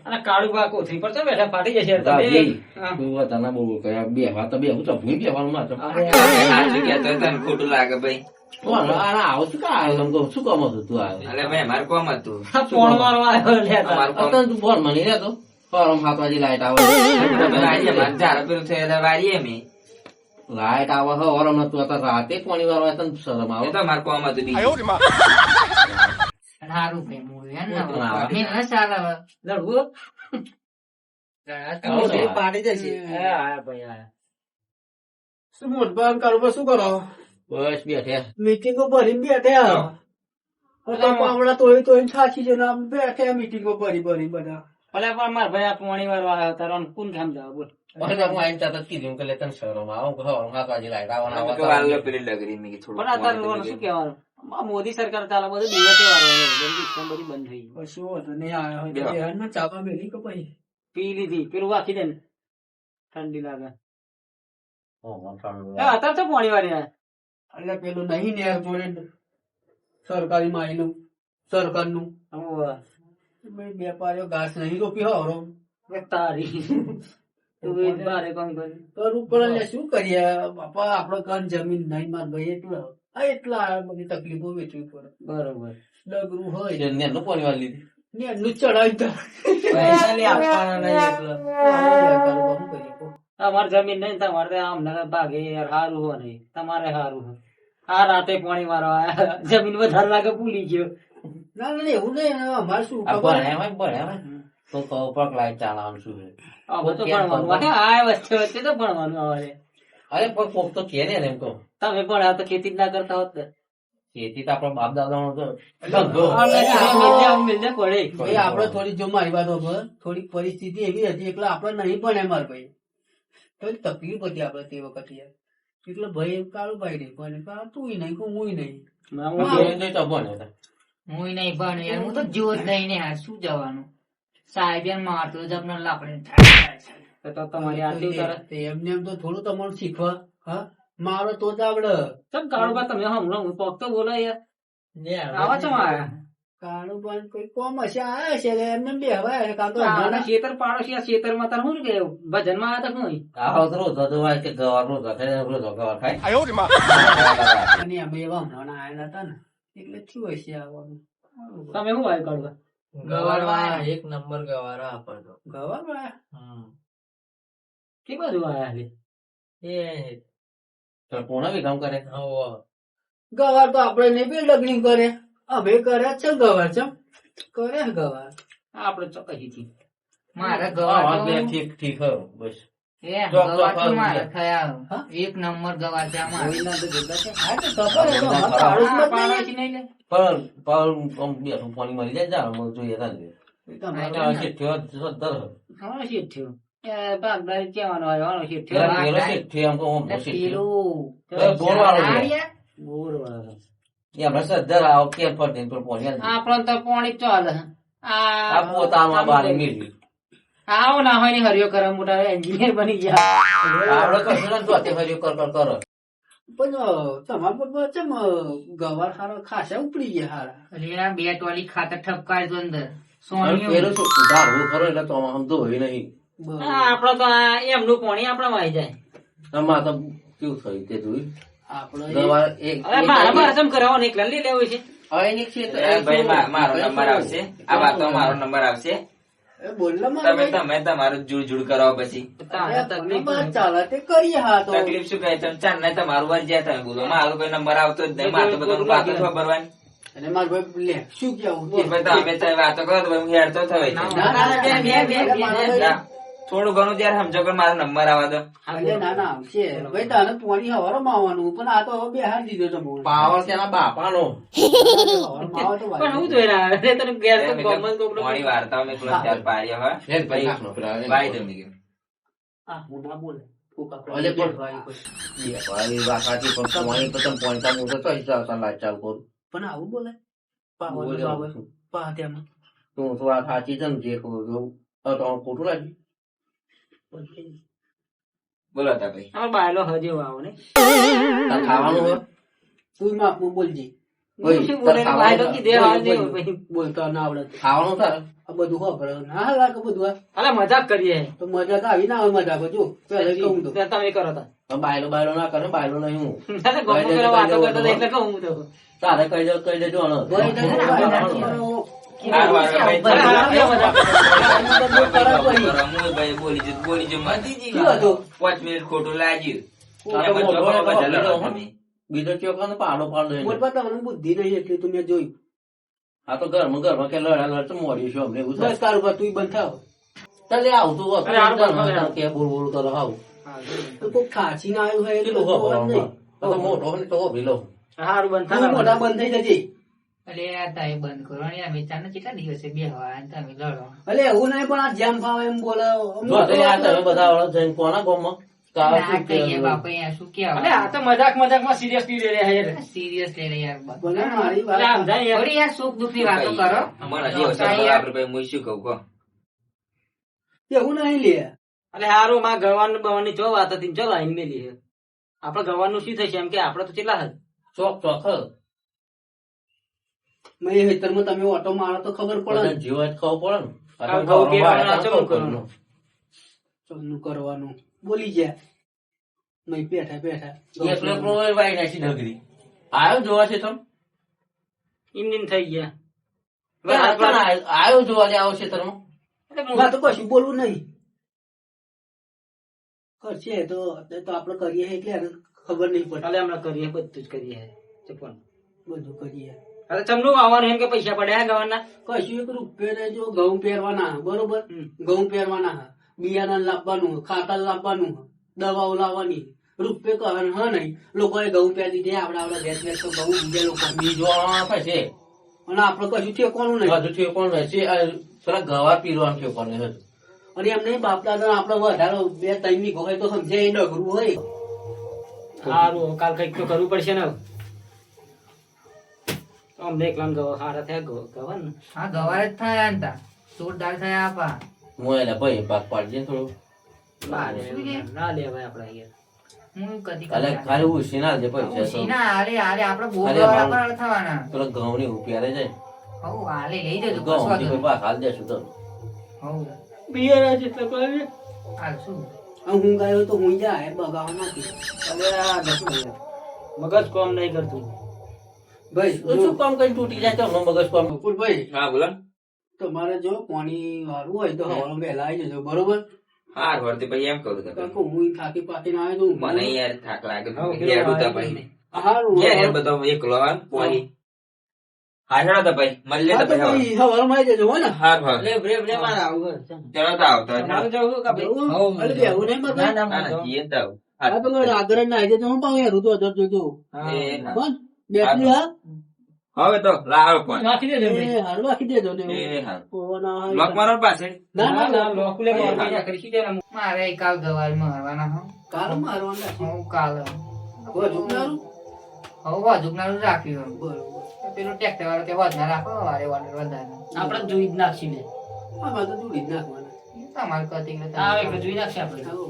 અને કાળુ બા કોથળી પર તો બેઠા ફાટી જશે તમે. હા. તું તને બહુ કયા બે વાત તો બે હું ચપની બેવાનું ના ચપ સાચું કહેતો હોય તને ખોટું લાગે ભાઈ. આવો શું કા આવ્યો તમ શું કામ હતું તું આવ્યો એટલે ભાઈ અમારે કોમ હતું. આ પોણ મારવા આવ્યો લે તાર. અમારું કોમ અત્યારે તું ફોન મની રહેતો ફોરમ 7 વાગે લાઈટ આવે વારીએ અમારે ઝાડા પેલું થયું એટલે વારીએ અમે. લાઈટ આવે હે ઓરમ નતું અત્યારે રાતે પાણી વાળવા તને શરમ આવે એ તો અમારે કોમ હતું બીજું. સારું ભાઈ મૂવી હે ને હા. મેં ના ચાલે હવે. લડવું? આવો તો. પાડી જશે. આયા ભાઈ આયા. શું મોટભાઈ કારોબાર શું કરો? બસ બેઠે મીટિંગો ભરીને બેઠા. પાવડા તોડી તોડીને થાકી છે ને આમ બેઠા મીટિંગો ભરી બધા. ભલે પણ માર ભાઈ આ પોણી વાળવા આવ્યો તારો કોણ સમજાવ બોલ. પછી હું આઈને તરત કીધું કે લે તને શરમ આવે હું કહું 7 વાગે લાઈટ અમે આવવાના તો વાલો પેલી લગરી મેં કીધું પણ થોડું અત્યારે ઓલું શું કહેવાનું આ મોદી સરકાર ચાલે બધું દિવસે વાળો બધી સિસ્ટમ બધી બંધ થઈ ગઈ. કશું વાંધો નહીં આવ્યો હોય તો બેહાડને ચાપા મેલી કે પછી પી લીધી પેલું વાંચી દે ને ઠંડી લાગે. ઓહો, અત્યારે તો પોણી વાળી આયા. એટલે પેલું નહીં નેર જોડે સરકારી માયનું સરકારનું હોવે. બે પાયો ઘાસ નહીં રોપી હવરો તારી તું એ જ બારે કામ કરી. કરવું પડે એટલે શું કરીએ બાપા આપડે કાન જમીન નહીં માર ભાઈ એટલા બધી તકલીફો વેચવી પડે. બરોબર. ડગરું હોય નેનું પાણી વાળી લીધી ને એનું ચડાવી દે. પૈસા લે આપવાના નહીં એટલે. કારોબાર શું કરીએ કહો? તમારે જમીન નહીં તમારે તો આમ ના ભાગે યાર હારું હો નહીં તમારે હારું હો. આ રાતે પાણી મારવા આયા જમીન વધારે લાગે ભૂલી ગયો. ના ના એવું નહીં અમારે શું આ ખબર ભણ્યા તો કહું પર લાઈટ ચાલવાનું શું છે આ બધું ભણવાનું આ વચ્ચે વચ્ચે તો ભણવાનું આવે. અરે પણ કોક તો કે ને એમ કહું તમે ભણ્યા તો ખેતી જ ના કરતા હોત ને. ખેતી તો આપણા બાપ દાદાનો તો ધંધો. મિલને પડે. ભાઈ આપડે થોડી જો મારી વાત હોભળ, થોડીક પરિસ્થિતિ એવી હતી એટલે આપડે નહીં ભણ્યા માર ભાઈ તો તકલીફ હતી આપડે તે વખતે યાર. એટલે ભાઈ કાળું ભાઈ નહીં ભણે તું નહીં કે હું નહીં. જોઈને તો ભણે હતા. હું નહીં ભણ યાર હું તો જોત નહીં ને યાર શું જવાનું સાહેબ યાર મારતો જ આપણે લાકડે તો તમારી આટલી ઉતારે. તે એમને એમ તો થોડું તમારું શીખવા હા મારો તો જ આવડે. ચમ કાળુબા તમે હમણાં પોક તો બોલો યાર. આવા ચમ આયા? કાળું ભાઈ કોઈ કોમ હશે આયા છે એટલે એમને બે હવાય કાં તો આ હમણાં ખેતર પાડોશી આ ખેતરમાં તાર શું કે ભજન માં આયા તા શું? આવો તો રોજ હતો હોય કે ગવાર રોજ ખાય રોજ ગવાર ખાય અને અમે એવા હમણાં આયા નતા ને એટલે થયું હશે આવવાનું. તમે શું આયા કાળુબા? ગવારવા એક નંબર ગવારા આપણો ગવાર વાળા કે બાજુ આયા હાલે? તો કોના બી કામ કરે ગવાર તો આપડે નહીં બી લગણી કરે અમે કરે છે ગવાર ચમ કરે ગવાર આપડે ચોકસી થી મારા હા, ગવાર બે ઠીક ઠીક હો બસ એ ગવાર તો મારા થયા એક નંબર ગવાર છે અમારા. કોઈના તો જુદા છે. હા તો ખબર છે તો અમારે તાળું જ આ નથી. પાડોશી નહીં લે. પણ બેઠું પાણી મળી જાય જા જોઈએ તા એ તો અમારે શેઠિયો સદ્ધર હા શેઠ થયું. એ ભાગદારી કહેવાનો આવ્યો હાલો શેઠ થયો. પેલા પેલો શેઠિયો આમ કહું એટલે શેઠિયો પેલું ગોળવાળો છે. આર્યા? બોર વાળો. એ આપણે સદ્ધર આવો કે પર દે પર પાણી આલી દે. આપણને તો પાણી ચાલે. આ પોતાનું આ બારી મેળવી આવો ના હોય ને હરિયો કરે મોટા એન્જિનિયર બની ગયા. આપડે કશું ને તો હર્યું કર કરો પણ તમારા પર ચમ ગવાર સારો ખાસા ઉપડી ગયા હારા. એટલે આ બે ટોલી ખાતર ઠપકાય તો અંદર અને સોનિયું. પેલું શું સુધારવું ખરો એટલે તો આમ ધોઈ નહીં આપડે તો આ એમનું પાણી આપડા આવી જાય. આમાં તો કેવું થયું તે જોયું આપડે ગવાર એક હવે મારા બાર ચમ કરાવવાનું એકલા લઈ લેવું છે. હવે એની ક્ષેત્ર એ ભાઈ મારો નંબર આવશે આ વાતો મારો નંબર આવશે બોલલા તમે તમારું જુડ જુડ કરાવો પછી તકલીફ ચાલે તે કરીએ હા તો તકલીફ શું કહે તમે ચાર ને તમારું વાર જ્યાં તમે બોલો મારો કોઈ નંબર આવતો જ નહીં મારે તો બધું વાતો ખબરવાની અને માર ભાઈ લે શું કેવું એ ભાઈ તમે તમે વાતો કરો તો હું હેડતો થવાય છે. ના, થોડું ઘણું જયારે સમજો કે મારો નંબર આવવા દો એટલે ના ના આવશે ભાઈ તારે પોણી હવારો માવાનું પણ આ તો હવે બેહાર દીધો તમે પાવર તેના બાપાનો પણ હું જોઈ રહ્યા તને ઘેર તો ગમન કોકનો મોડી વાર્તાઓ મેં થોડા ચાર પાડ્યા હોય એક ભાઈ નાખનો પેલા ભાઈ તમે કેમ આ હું ના બોલે અલે પણ ભાઈ વાકાતી પણ પાણી તો તમે પોઈન્ટ મોટો તો હિસાબ લાઈટ ચાલુ કરું પણ આવું બોલે પાવર બોલે પાવર પા તેમાં તું તો આ સાચી છે ને જે કહું છું તો ખોટું લાગ્યું બોલો તા ભાઈ આ બાયલો હજે આવો ને તાર ખાવાનું હોય તું માપનું બોલજી હું શું બોલે ભાઈ તો કીધે હાલ નહીં ભાઈ. બોલતા ના આવડે તો. ખાવાનું થાય આ બધું ખબર ના લાગે બધું આ. અલે મજાક કરીએ તો મજા તો આવી ના આવે મજા જો પેલા કહું તો ત્યાં તમે કરો તા. પણ બાયલો ના કરે બાયલો નહીં હું અરે ગમો પેલા વાતો કરતા હતા એટલે કહું હું તો. તારે કહી દેજો ને. ભાઈ તો હારું, હારું, ભાઈ, અરે હારું કેમ મજાક કરે? ભાઈ બોલી જો મત. શું હતું? 5 મિનિટ ખોટું લાગ્યું. આ તો એમાં મોટો ચોખા ને બધા લડો તો તમે. બીજો ચોકનો પાડો પાડો એને. મોટપા તમને બુદ્ધિ નહીં એટલી તું મેં જોયું. આ તો ઘરમાં કે લડ તો મોડી છું અમને એવું બસ થાય કારોબાર તું બંધ થાવ. ચાલે આવતું હતું. અરે હારું, હારું. કે બોલ કરો આવું તો કોક ખાંચીને આવ્યું હોય કેટલું તો ખબર નહીં. આ તો મોટો હોય ને તો ભીલો હારું બંધ તું થાય મોટા બંધ થઈ જજે. અરે આ તમે બંધ કરો ને યાર વેચાણ કેટલા દિવસે બેહવા અને તમે લડો. અલે એવું નહીં પણ આ જેમ ફાવે એમ બોલે. જો તો યાર તમે બધા આવડે જઈને કોના ગામમાં કાવા ના શું કહીએ કે બાપા યાર શું અરે આ તો મજાકમાં સિરિયસલી લે રહ્યા યાર. સિરિયસ લઈને યાર ભલે મારી અરે આમ વાત જાય યાર. થોડી યાર સુખ દુઃખ ની વાતો કરો. અમારા જેવો કાંઈ સર યાર. બરાબર ભાઈ હું શું કહું કહો. એવું નહીં લે. અરે હારું માં ગવાનું બવાની ચો વાત હતી ચો લાઈન મેલી છે. આપડે ગવાનું શું થશે એમ કે આપડે તો કેટલા હદ. ચોક ચોક મેં હેતરમાં તમે ઓટો મારો તો ખબર પડે બધા ને. જીવ જ ખાવું પડે ને આ ઘઉં પહેરવાના ચમ કરવાનું? ચમનું કરવાનું બોલી ગયા. મેં બેઠા બેઠા એકલો એકલો વાઈ નાખી નગરી આવ્યો જોવા છે તમે ઇન્ડિયન થઈ ગયા. આવ્યો જોવા લે આવો છે તમે હા તો કશું બોલવું નહીં. કરશે તો આપડે કરીએ એટલે એને ખબર નહીં પડે. કાલે હમણાં કરીએ બધું જ કરીએ ચપન. બધું કરીએ. અરે ચમનું આવવાનું એમ કે પૈસા પડ્યા ગવાના. કશું એક રૂપિયા જો ઘઉં પહેરવાના બરોબર. ઘઉં પહેરવાના બિયારણ લાવવાનું ખાતર લાવવાનું દવાઓ લાવવાની રૂપિયા કહેવાનું હા નહીં. લોકોએ ઘઉં પહેરી દે આપડા વેચ વેચ તો ઘઉં બીજા લોકો બીજો છે અને આપડે કશું ઠેકવાનું નહીં. બધું ઠેકોણ રહેશે પેલા ગવા પીરવાનું ઠેકોણ હજુ અને એમ નહીં બાપ દાદા આપડે વધારે 2-3 વીઘો હોય તો સમજે એ ડગરું હોય. સારું કાલ કઈક તો કરવું પડશે ને. અમને એકલા ગવા સારા થયા ગવા ને. હા ગવાર જ થયા ને તા જોરદાર થયા આપા. હું એને ભાઈ પાક પાડજે ને થોડું ના લેવાય આપડે અહીંયા. હું કદી ખાલી ઉછી ના દે પૈસા તો. ના હાલે હાલે આપડે બોલ અરે વાળા મારું. પર થવાના. પેલા ઘઉં ની ઉપિયારે જાય હઉ હાલે લઈ જજો ઘઉં કશો થી કોઈ પાક હાલ દેશું તો હઉ બિયારા જેટલા પડે. હાલ શું અને હું ગયો તો હું જાય બગાવ નથી. હવે આ નથી મગજ કોમ નહીં કરતું. ભાઈ તો શું કામ કઈ તૂટી જાય તો મગજ કામ ભાઈ હા બોલો. તમારે જો પાણી વાળું હોય તો હવારમાં વહેલા આવી જજો બરોબર. હા વળતી પછી એમ કરું તમે. કારણ કે હું થાકી પાકીને આવ્યો છું. મને યાર થાક લાગે હા, હેડું તા ભાઈ. હારું, ઘેર હા. બધો એકલો હા પોણી. હા હેડો તા ભાઈ મળીએ હા તા તો ભાઈ. ભાઈ હવારમાં આવી જજો હો ને. હા હા લે બ્રે બ્રે મારે આવું છે. ચલો તો આવતા તમારે જવું કે ભાઈ? જવું? અરે બેહવું નહીં બધા? ના, હા ના જીએ તો આવું. હા તો ભાઈ આગળ ના આવી જજો હું પાછું હેરું તો અધર જોજો. હા. એ હા. કોણ? બેટરી હા? હવે તો લાવો પણ નાખી દેજો ભાઈ. એ હારું રાખી દેજો ને. એ હા પવન આવે. લોક મારો પાસે ના ના ના લોકુલે મારવા જા કરી સીધે ના. મારે કાલ ગવાર મારવાના હો કાલ મારવાના છે. હું કાલ વધુ નારું? હઉ વાજુકનારું રાખ્યું બરોબર. પેલું ટ્રેક્ટર વાળો કે વધ ના રાખો વારે વારે વધારે આપણે જોઈ જ નાખી લે. આમાં તો જોડી જ નાખવાના. તમારે કતી હા એટલે જોઈ નાખશે આપણે. હાઉ.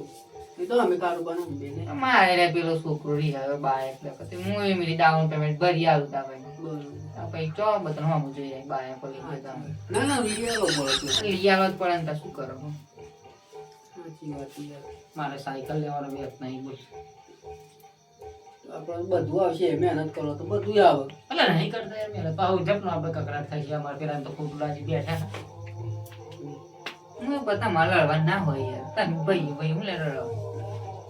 એ તો અમે કારોબારનો બેને. મારે રે પેલો છોકરો રીહાયો બાય એટલે પછી હું એ મિલી ડાઉન પેમેન્ટ ભરી આવું તા ભાઈ બરોબર. પછી ચો બધા હમું જોઈએ બાય પર લઈ જતા ના ના વિડિયો બોલો છો. લઈ આવો જ પડે ને તો શું કરો સાચી વાત છે યાર. મારે સાયકલ લેવાનો વ્યર્થ નહીં બોલ. આપણે બધું આવશે મહેનત કરો તો બધું આવે. અલે નહીં કરતા યાર મેરે પાહુ જપનો આપણે કકડાટ થાય છે. અમારે પેલા તો ખોટું લાજી બેઠા. હું બધા મારા લડવા ના હોય યાર તમે ભાઈ ભાઈ હું લે લડો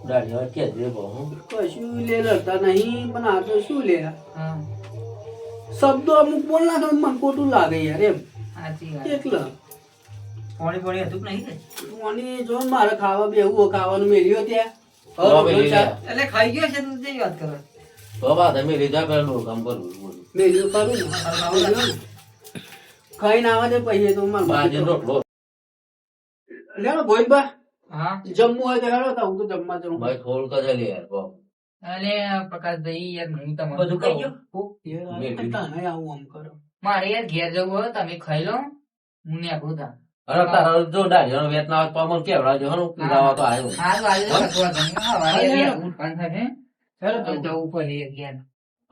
દાઢી કે દે બહુ કશું લે લડતા નહીં પણ આ તો શું લે હા શબ્દો અમુક બોલ નાખે મને ખોટું લાગે યાર એમ સાચી વાત એટલે પાણી હતું કે નહીં ને? મને જો ને મારે ખાવા બેવું ખાવાનું મેલ્યો ત્યાં ખાવા મેલ્યો એટલે ખાઈ ગયો છે તો જે વાત કરો. બાબા તમે લીધા પેલું કામ કરવું મેલ્યો કરું ને મેલ્યો ને. ખાઈને આવવા દે પછી તો મારે બાજરી રોટલો લેવો ગોઈબા હા જમવું હોય તો હેડો તો હું તો જમવા જાઉં. ભાઈ થોડું કદે લે યાર બાપ અલે પ્રકાશ ભાઈ યાર હું તમને બધું ખાઈ ગયો? યાર, તાણે આવું આમ કરો. મારે યાર ઘેર જવું હોય તમે ખાઈ લો હું ને આપણું તા અરે તારા જો દાઢી વેત ના પામન કેવડાજો હનો પીરાવા તો આવ્યો હા તો આજે તો કટવા ગમે હા વારે યાર ઉઠવાનું થાય છે તો જવું પડે યાર ઘેર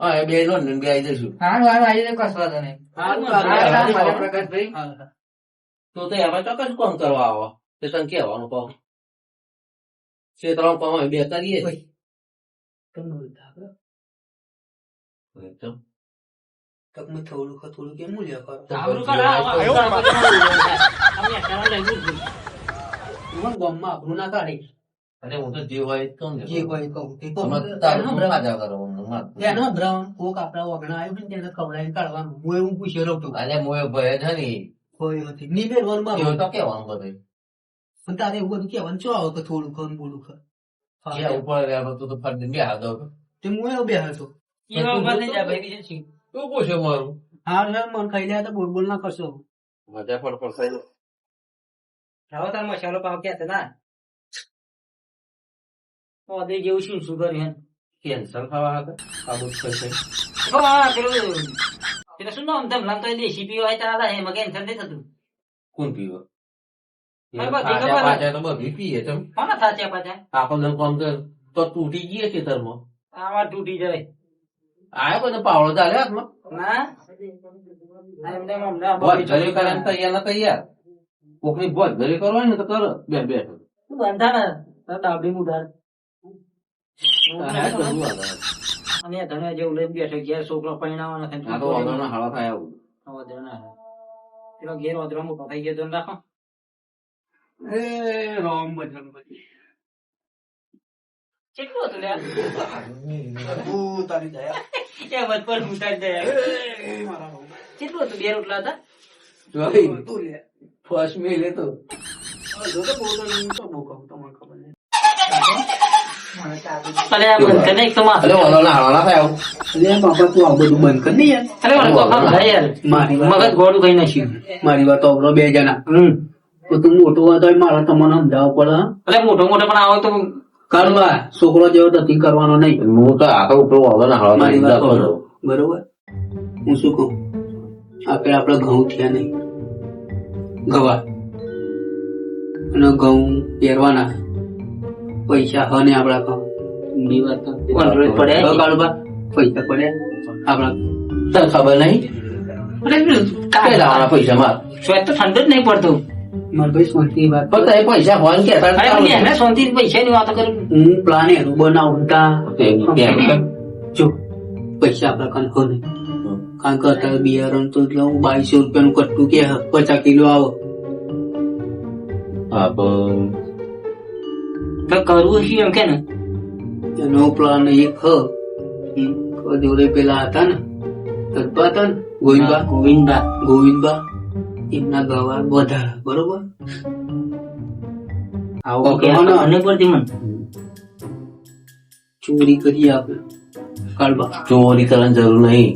હા એ બે નો ને બે આવી જઈશું. હારું હારું આજે તો કશો વાંધો નહીં. હારું, હા, હારું. હા, પ્રકાશભાઈ હા. તો એમાં ચોક્કસ કોમ કરવા આવો તે તને કેવાનું કહું ક્ષેત્રમાં કોમ બે કરીએ તમને બધા આપણે એકદમ. તકમાં થોડું કેમ મૂલ્યા કરો આવરું કર, અમે અત્યારે લઈ લીધું. મને ગામમાં આપણું ના કાઢે અરે હું તો જે હોય એ જ કહું ને. જે કોઈ કહું તે કહું. તમારે તારું શું ફાયદા કરો અમને? મારે. એનો બ્રાઉન કોક આપડા વગણા આવ્યું ને તેને ખવડાવીને કાઢવાનું હું એવું પૂછ્યો રહું છું અરે મોએ ભય છે ને કોઈ નથી નિમેરવાનું એવું મારું તો કેવાનું બધું પણ તારે એવું બધું કહેવાનું શું આવે કે થોડું ખર બોલું ખર જે ઉપર રહ્યા તું તો ફરી બે હાથ દઉં તે હું એવું બેહાર છું એવા ઉભા થઈ જા ભાઈ, બીજું શું? તું પૂછ્યો મારું હા મન ખાઈ લે તો બોલ બોલ ના કરશો મજા પણ થઈ હવે તાર મસાલો પાવ ક્યાં છે ના ઓદે જેવું શું શું કર્યું કેન્સર ખાવા હતા આબુ થશે હે હા પેલું શું નામ તેમ નામ તો દેશી પીવા હોય ચાલે એમાં કેન્સર નથી થતું. કોણ પીવો હા, બધી ખબર. પાછા તો બધી પીએ તમે કોના થાચ્યા પાછા આપણને કોમ તો તૂટી ગઈ ખેતરમાં આમાં તૂટી જાય આયો બધો પાવડો ચાલે હાથમાં ના એમને હમણાં બોલ ઘરે કરવાનું તૈયાર ના તૈયાર કોકની બોલ ઘરે કરવાની ને તો કરો બે બે બંધા ને ડાબડી મુઢાર હા, તો શું વાંધો? અને ધણિયા જેવું લઈને બેઠો ઘેર છોકરો પરણાવવાનો છે. આ તો વાંધોના હાળા થાય આવું વાંધો ના આવે. પેલો ઘેર વાંધો મોટો થઈ ગયો તો રાખો એ રામ બજરંગબલી કેટલું હતું લ્યા તારી દયા એ મત પર ઉતાર જાય એ મારા રામ. કેટલું હતું 2 રોટલા હતા જોઈ તું લે ફર્સ્ટ મેલે તો જો તો બહુ તો હું તો બહુ કહું તમને ખબર નહીં અરે આ બંધ કર ને એક તો માં અરે વાંધોના હાળા ના થાય આવું લે બાપા તું આ બધું બંધ કર ને યાર અરે મને કોફા ભાઈ યાર મારી વાત મગજ ગોળું કઈ નાખ્યું મારી વાત અવરો બે જણા તો તું મોટો હતો મારે તમને સમજાવવું પડે હા? અરે મોટો મોટો પણ આવો તો કરવા છોકરો જેવો નથી કરવાનો નહીં હું તો આ તો ઉપર વાંધોના હાળા મારી વાત થાય સાંભળો. બરોબર હું શું કહું આપડે ઘઉં થયા નહીં ગવા અને ઘઉં પહેરવાના પૈસા હ ને આપડા ઘઉં ઊંડી વાત તો. કોન્ટ્રોલ પડે. હ કાળુબા, પૈસા પડ્યા આપડા તને ખબર નહીં અરે કઈ લાવવાના પૈસા માર સ્વેત તો ઠંડુ જ નહીં પડતું મારા ભાઈ શાંતિ વાત પણ તારે પૈસા હોય ને અરે કહેતા પણ એને શાંતિ પૈસા ની વાતો કરું હું પ્લાન એનું બનાવતા જો પૈસા આપડા કાન હો નહીં કારણ કે અત્યારે બિયારણ તો એટલે હું 2200 રૂપિયાનું કટ્ટું કે 50 કિલો આવે હા પણ તો કરવું શું એમ કે ને એનો પ્લાન એક જોડે પેલા હતા ને તત્પા હતા ને ગોવિંદબા ગોવિંદબા એમના ગવા વધારા બરોબર આવો કહેવાનો અને પડતી મને ચોરી કરી આપે કાળબા ચોરી કરવાની જરૂર નહીં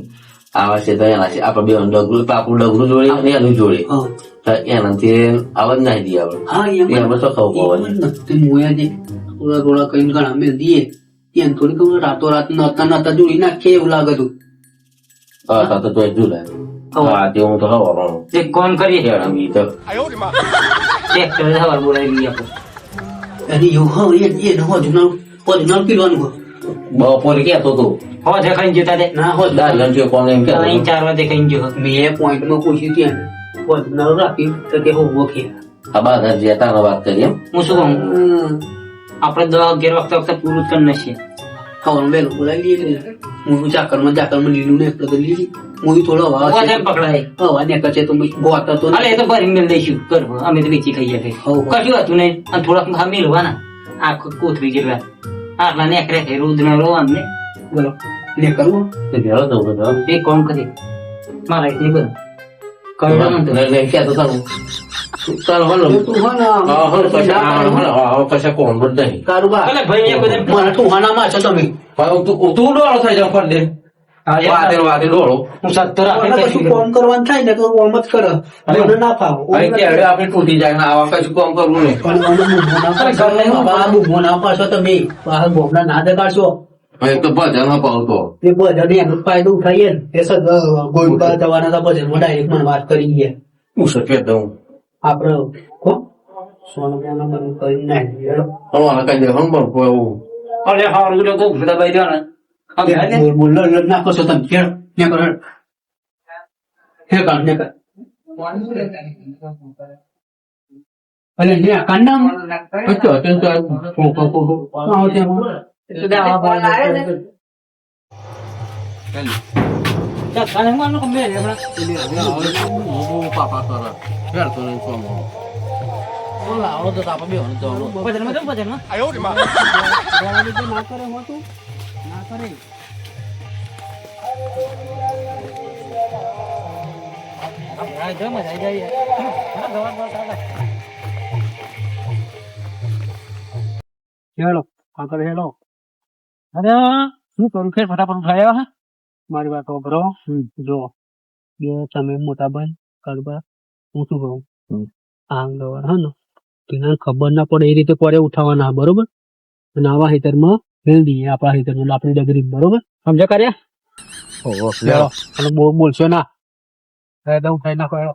આવા છે તો એના છે આપડે બે ડગલું આપણું ડગલું જોડે અને એનું જોડે હા તો એનાથી આવાજ નાખી દઈએ આપડે હા એમાં તો ખબર પડવાની મોયા જે થોડા થોડા કઈ ઘણા મેં દઈએ ત્યાં થોડી ખબર રાતો રાત નતા નતા જોડી નાખીએ એવું લાગે તું હા તો એ જોડે હા તે હું તો હવા એક કામ કરીએ ઈ તો ટ્રેક્ટર સવાર બોલાવી લઈએ આપણે એની એવું હા એ ઓરિજિનલ પીવાનું હોય બપોરે ક્યાં તો હો દેખાઈ જતા તે ના હોય દાદા છે કોને એમ કે 4 વાગે દેખાઈ ગયો મેં પોઈન્ટમાં પૂછ્યું ત્યાં ઓરિજિનલ રાખ્યું તો કે હોવો કે આ બાદ જતા વાત કરી એમ હું શું કહું આપણે 10 11 વખતે પૂરું જ કરી નાખીએ ખાવાનું વહેલું બોલાવી લઈએ હું ચાકરમાં લીલું ને એટલે તો લીધી હું થોડો હવા હો જેમ પકડાય હવા ને કચે તો ગોતા તો અરે એ તો ભરી મેલ દઈશું કરવો અમે તો વેચી ખાઈએ કઈ હવ. કશું હતું નહીં અને થોડાક હા મેલવાના આખો કોથળી જેટલા આટલા નેકરે છે રુદ્ર રો અમને બોલો ને કરવું તે ભેળો દઉં બધો એક કામ કરી મારા એક નહીં કરું નહીં ક્યાં તો તારું તારું હાલો તું હા પછી કોણ પણ નહીં કારુબા ભલે ભાઈ એ બધા મને ઠુહાનામાં છો તમે તું ડોળો થઈ જાવ ફળ દે વાતે ડોળો હું 70 મને કશું કોમ કરવાનું થાય ને તો કોમ જ કરે મને ના ફાવે અહીં ત્યારે આપણે તૂટી જાય ને આવા કશું કામ કરવું નહીં પણ મને બુમો ના પાડશો. બાબા, બુમો ના પાડશો તમે બહાર ગોમના ના દેખાડશો અહીં તો ભજનમાં પાવતો એ બધાને એનો ફાયદો ઉઠાઈએ ને એ ગોળબા જવાના હતા ભજનમાં ડાયરેક્ટ મને વાત કરી ગયા હું સફેદ દઉં આપડે કો સોનું મોનું બધું કરી નાખી હેડો. હમણાં કઈ દે હમ પણ એવું અરે હારું લોકો બધા ભાઈ રહ્યો ને બોલો નાખો છો તમે ખેડ ને કરો હે કાઢ ને કર અલે ને કાંડા તો પાપા કરો ખેડ તો નહીં કોમ આવો તો આપણે બે ભજનમાં ના કરે હોતું ના કરે હેલો આગળ હેલો અરે શું કરું ફેર ફટાફટ ઉઠાયા હા મારી વાત સાંભળો જો બે તમે મોટા ભાઈ કરવા હું શું કહું આંગળવાર હા ને તેને ખબર ના પડે એ રીતે પડે ઉઠાવવાના બરોબર અને આવા હિતરમાં મેળ દઈએ આપણા હિતરમાં આપણી ડગરી બરોબર સમજ્યા કર્યા અને બોલશો ના ઉઠાઈ નાખો હેલો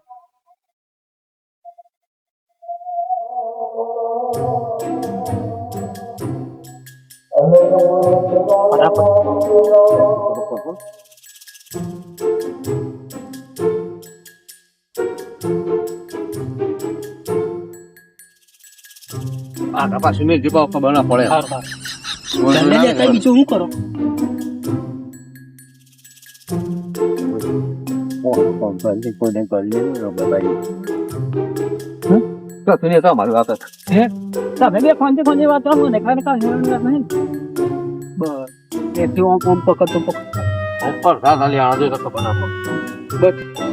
આગળ પાછું મેં જીવા ખબર ના પડે બીજું શું કરો મારી વાત તમે બે ફોનથી વાત કરો ને ખરેખર નહીં બસ એથી ઓમ પકડતો પકડ ખબર ના પડે બસ